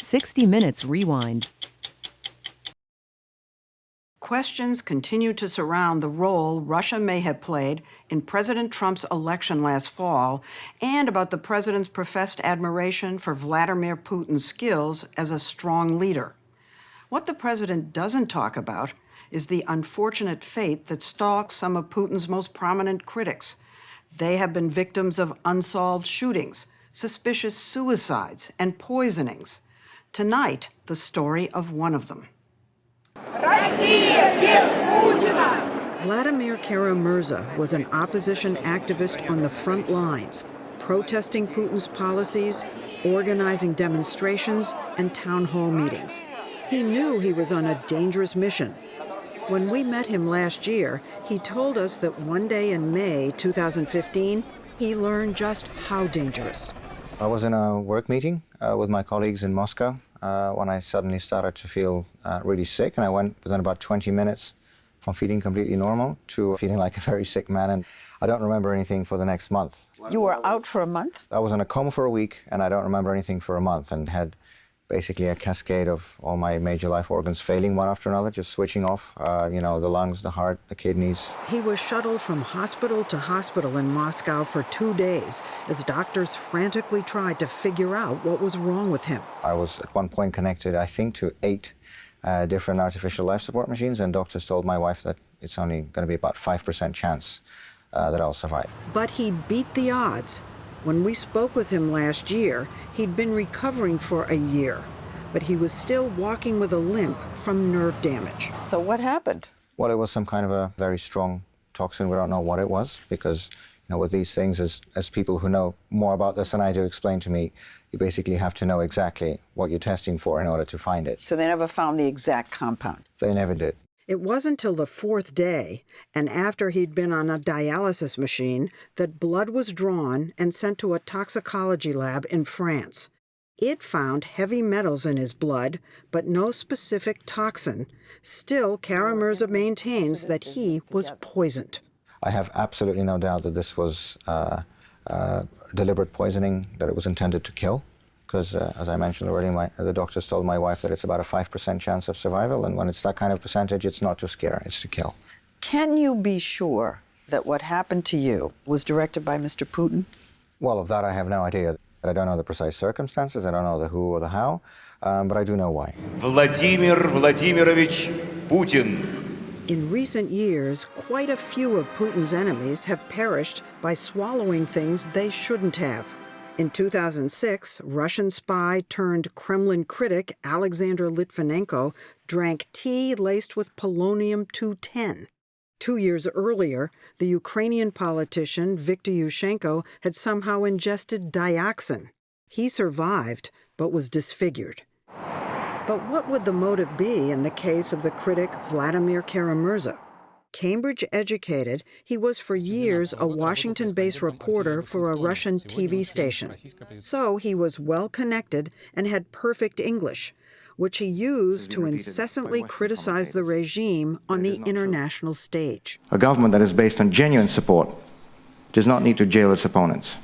60 Minutes Rewind. Questions continue to surround the role Russia may have played in President Trump's election last fall and about the president's professed admiration for Vladimir Putin's skills as a strong leader. What the president doesn't talk about is the unfortunate fate that stalks some of Putin's most prominent critics. They have been victims of unsolved shootings, suspicious suicides, and poisonings. Tonight, the story of one of them. Vladimir Kara-Murza was an opposition activist on the front lines, protesting Putin's policies, organizing demonstrations, and town hall meetings. He knew he was on a dangerous mission. When we met him last year, he told us that one day in May 2015, he learned just how dangerous. I was in a work meeting with my colleagues in Moscow when I suddenly started to feel really sick, and I went within about 20 minutes from feeling completely normal to feeling like a very sick man, and I don't remember anything for the next month. You were out for a month? I was in a coma for a week, and I don't remember anything for a month, and had basically a cascade of all my major life organs failing one after another, just switching off, the lungs, the heart, the kidneys. He was shuttled from hospital to hospital in Moscow for 2 days as doctors frantically tried to figure out what was wrong with him. I was at one point connected, I think, to 8 different artificial life support machines, and doctors told my wife that it's only going to be about 5% chance that I'll survive. But he beat the odds. When we spoke with him last year, he'd been recovering for a year, but he was still walking with a limp from nerve damage. So what happened? Well, it was some kind of a very strong toxin. We don't know what it was because, with these things, as people who know more about this than I do explain to me, you basically have to know exactly what you're testing for in order to find it. So they never found the exact compound? They never did. It wasn't till the 4th day, and after he'd been on a dialysis machine, that blood was drawn and sent to a toxicology lab in France. It found heavy metals in his blood, but no specific toxin. Still, Karamurza maintains that he was poisoned. I have absolutely no doubt that this was deliberate poisoning, that it was intended to kill. Because, as I mentioned already, the doctors told my wife that it's about a 5% chance of survival, and when it's that kind of percentage, it's not to scare, it's to kill. Can you be sure that what happened to you was directed by Mr. Putin? Well, of that I have no idea. I don't know the precise circumstances, I don't know the who or the how, but I do know why. Vladimir Vladimirovich Putin. In recent years, quite a few of Putin's enemies have perished by swallowing things they shouldn't have. In 2006, Russian spy turned Kremlin critic Alexander Litvinenko drank tea laced with polonium-210. 2 years earlier, the Ukrainian politician Viktor Yushchenko had somehow ingested dioxin. He survived, but was disfigured. But what would the motive be in the case of the critic Vladimir Karamurza? Cambridge-educated, he was for years a Washington-based reporter for a Russian TV station. So he was well-connected and had perfect English, which he used to incessantly criticize the regime on the international stage. A government that is based on genuine support does not need to jail its opponents.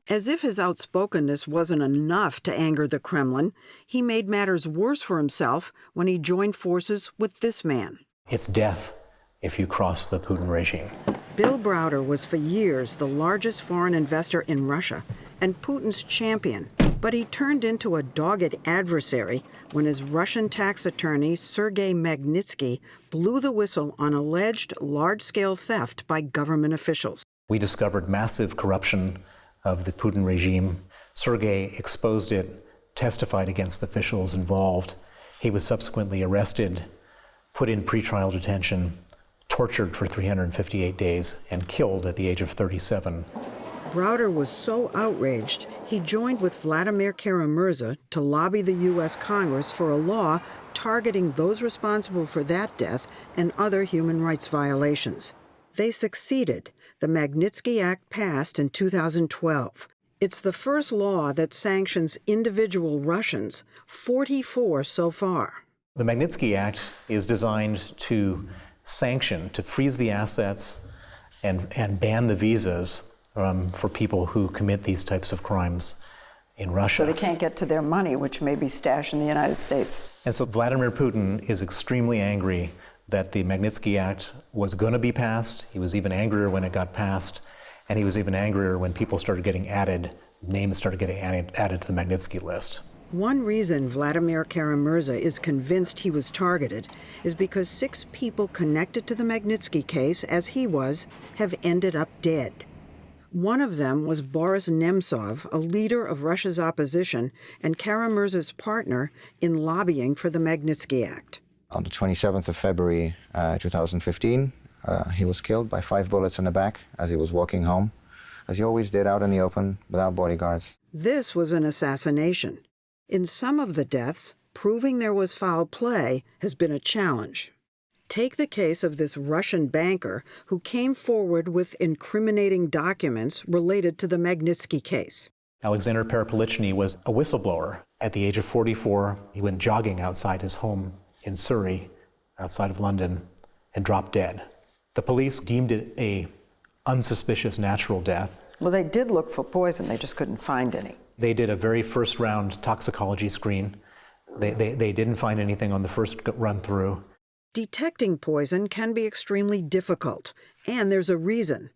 As if his outspokenness wasn't enough to anger the Kremlin, he made matters worse for himself when he joined forces with this man. It's death if you cross the Putin regime. Bill Browder was for years the largest foreign investor in Russia and Putin's champion, but he turned into a dogged adversary when his Russian tax attorney Sergei Magnitsky blew the whistle on alleged large-scale theft by government officials. We discovered massive corruption of the Putin regime. Sergei exposed it, testified against the officials involved. He was subsequently arrested, put in pretrial detention, tortured for 358 days, and killed at the age of 37. Browder was so outraged, he joined with Vladimir Karamurza to lobby the U.S. Congress for a law targeting those responsible for that death and other human rights violations. They succeeded. The Magnitsky Act passed in 2012. It's the first law that sanctions individual Russians, 44 so far. The Magnitsky Act is designed to sanction, to freeze the assets and ban the visas for people who commit these types of crimes in Russia. So they can't get to their money, which may be stashed in the United States. And so Vladimir Putin is extremely angry that the Magnitsky Act was going to be passed. He was even angrier when it got passed, and he was even angrier when people started getting added, names started getting added to the Magnitsky list. One reason Vladimir Karamurza is convinced he was targeted is because 6 people connected to the Magnitsky case, as he was, have ended up dead. One of them was Boris Nemtsov, a leader of Russia's opposition and Karamurza's partner in lobbying for the Magnitsky Act. On the 27th of February 2015, he was killed by 5 bullets in the back as he was walking home, as he always did out in the open without bodyguards. This was an assassination. In some of the deaths, proving there was foul play has been a challenge. Take the case of this Russian banker who came forward with incriminating documents related to the Magnitsky case. Alexander Parapolichny was a whistleblower. At the age of 44, he went jogging outside his home in Surrey, outside of London, and dropped dead. The police deemed it a unsuspicious natural death. Well, they did look for poison, they just couldn't find any. They did a very first-round toxicology screen. They didn't find anything on the first run-through. Detecting poison can be extremely difficult, and there's a reason.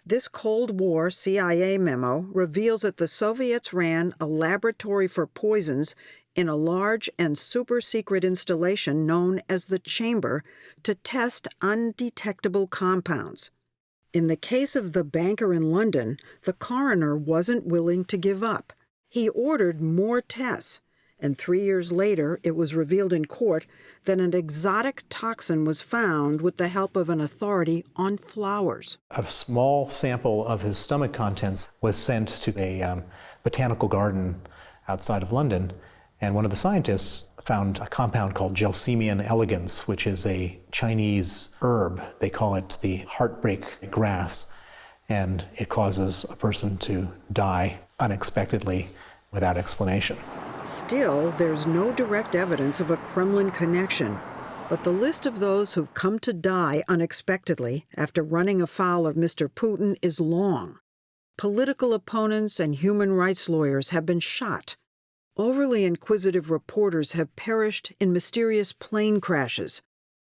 This Cold War CIA memo reveals that the Soviets ran a laboratory for poisons in a large and super-secret installation known as the Chamber to test undetectable compounds. In the case of the banker in London, the coroner wasn't willing to give up. He ordered more tests, and 3 years later it was revealed in court that an exotic toxin was found with the help of an authority on flowers. A small sample of his stomach contents was sent to a botanical garden outside of London, and one of the scientists found a compound called Gelsemium elegans, which is a Chinese herb. They call it the heartbreak grass, and it causes a person to die unexpectedly without explanation. Still, there's no direct evidence of a Kremlin connection, but the list of those who've come to die unexpectedly after running afoul of Mr. Putin is long. Political opponents and human rights lawyers have been shot. Overly inquisitive reporters have perished in mysterious plane crashes,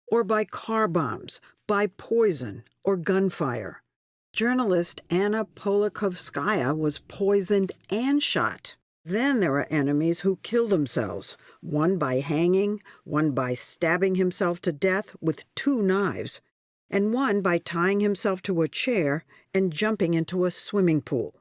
or by car bombs, by poison, or gunfire. Journalist Anna Politkovskaya was poisoned and shot. Then there are enemies who kill themselves, one by hanging, one by stabbing himself to death with 2 knives, and one by tying himself to a chair and jumping into a swimming pool.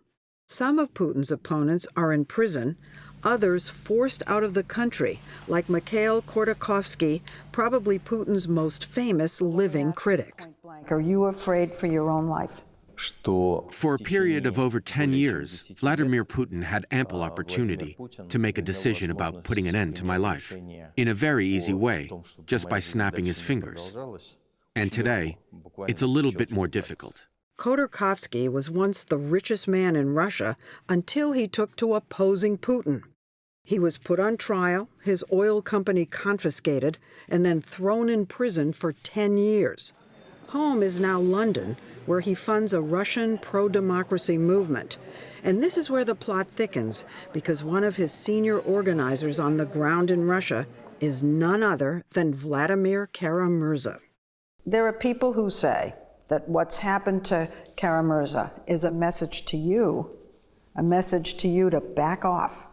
Some of Putin's opponents are in prison, others forced out of the country, like Mikhail Khodorkovsky, probably Putin's most famous living critic. Are you afraid for your own life? For a period of over 10 years, Vladimir Putin had ample opportunity to make a decision about putting an end to my life in a very easy way, just by snapping his fingers. And today, it's a little bit more difficult. Khodorkovsky was once the richest man in Russia until he took to opposing Putin. He was put on trial, his oil company confiscated, and then thrown in prison for 10 years. Home is now London, where he funds a Russian pro-democracy movement. And this is where the plot thickens, because one of his senior organizers on the ground in Russia is none other than Vladimir Kara-Murza. There are people who say that what's happened to Karamurza is a message to you to back off.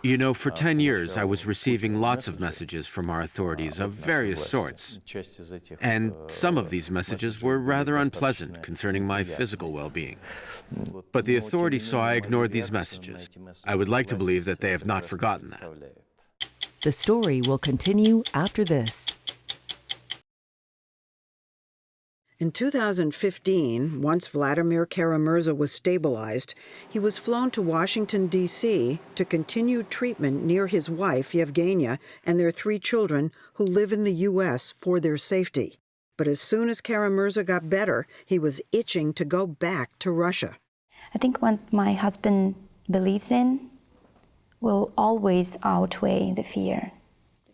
You know, for 10 years, I was receiving lots of messages from our authorities of various sorts. And some of these messages were rather unpleasant concerning my physical well-being. But the authorities saw I ignored these messages. I would like to believe that they have not forgotten that. The story will continue after this. In 2015, once Vladimir Karamurza was stabilized, he was flown to Washington, D.C. to continue treatment near his wife, Yevgenia, and their 3 children who live in the U.S. for their safety. But as soon as Karamurza got better, he was itching to go back to Russia. I think what my husband believes in will always outweigh the fear.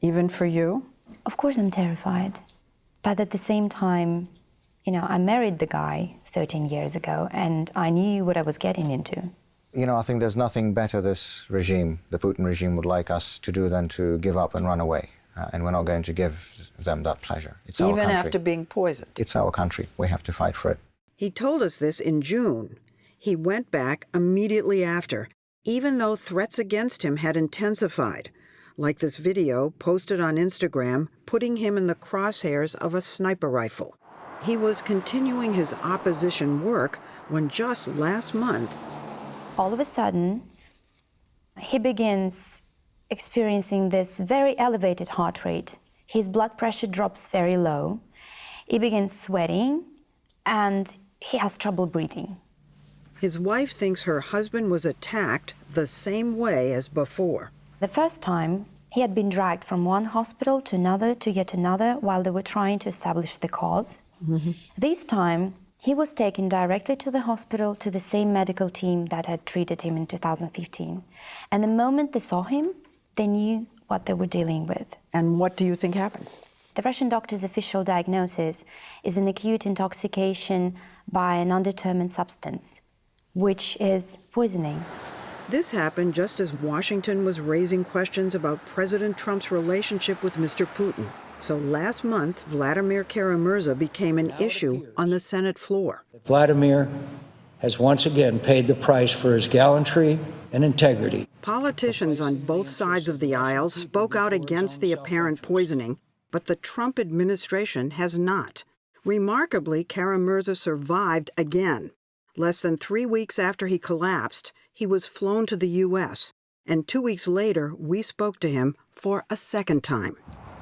Even for you? Of course I'm terrified, but at the same time, I married the guy 13 years ago, and I knew what I was getting into. You know, I think there's nothing better this regime, the Putin regime, would like us to do than to give up and run away. And we're not going to give them that pleasure. It's our country. Even after being poisoned. It's our country. We have to fight for it. He told us this in June. He went back immediately after, even though threats against him had intensified, like this video posted on Instagram putting him in the crosshairs of a sniper rifle. He was continuing his opposition work when just last month, All of a sudden, he begins experiencing this very elevated heart rate. His blood pressure drops very low. He begins sweating, and he has trouble breathing. his wife thinks her husband was attacked the same way as before. The first time, he had been dragged from one hospital to yet another, while they were trying to establish the cause. This time, he was taken directly to the hospital, to the same medical team that had treated him in 2015. And the moment they saw him, they knew what they were dealing with. And what do you think happened? The Russian doctor's official diagnosis is an acute intoxication by an undetermined substance, which is poisoning. This happened just as Washington was raising questions about President Trump's relationship with Mr. Putin. So last month, Vladimir Kara-Murza became an issue on the Senate floor. Vladimir has once again paid the price for his gallantry and integrity. Politicians on both sides of the aisle spoke out against the apparent poisoning, but the Trump administration has not. Remarkably, Kara-Murza survived again. Less than 3 weeks after he collapsed, he was flown to the U.S., and 2 weeks later, we spoke to him for a second time.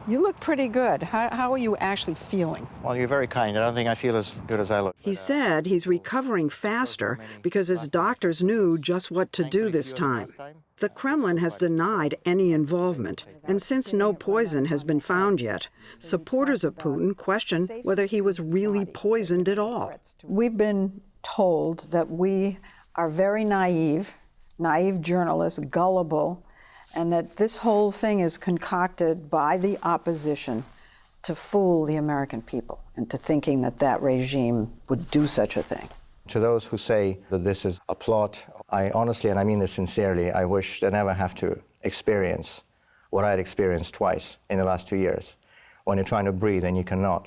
You look pretty good. How are you actually feeling? Well, you're very kind. I don't think I feel as good as I look. He said he's recovering faster because his doctors knew just what to do this time. The Kremlin has denied any involvement, and since no poison has been found yet, supporters of Putin question whether he was really poisoned at all. We've been told that we are very naive journalists, gullible, and that this whole thing is concocted by the opposition to fool the American people into thinking that that regime would do such a thing. To those who say that this is a plot, I honestly, and I mean this sincerely, I wish they never have to experience what I had experienced twice in the last 2 years. When you're trying to breathe and you cannot.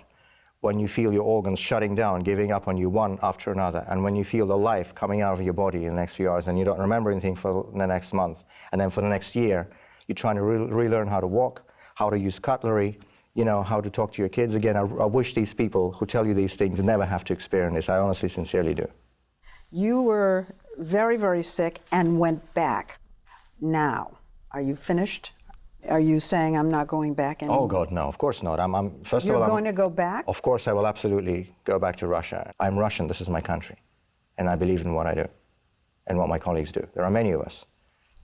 When you feel your organs shutting down, giving up on you one after another, and when you feel the life coming out of your body in the next few hours and you don't remember anything for the next month, and then for the next year, you're trying to relearn how to walk, how to use cutlery, you know, how to talk to your kids again. I wish these people who tell you these things never have to experience this. I honestly, sincerely do. You were very, very sick and went back. Now, are you finished? Are you saying I'm not going back anymore? Oh, God, no, of course not. First You're of all, going to go back? Of course, I will absolutely go back to Russia. I'm Russian, this is my country. And I believe in what I do and what my colleagues do. There are many of us.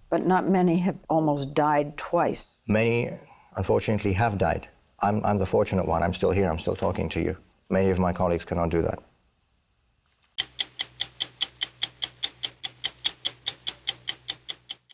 But not many have almost died twice. Many, unfortunately, have died. I'm the fortunate one. I'm still here, I'm still talking to you. Many of my colleagues cannot do that.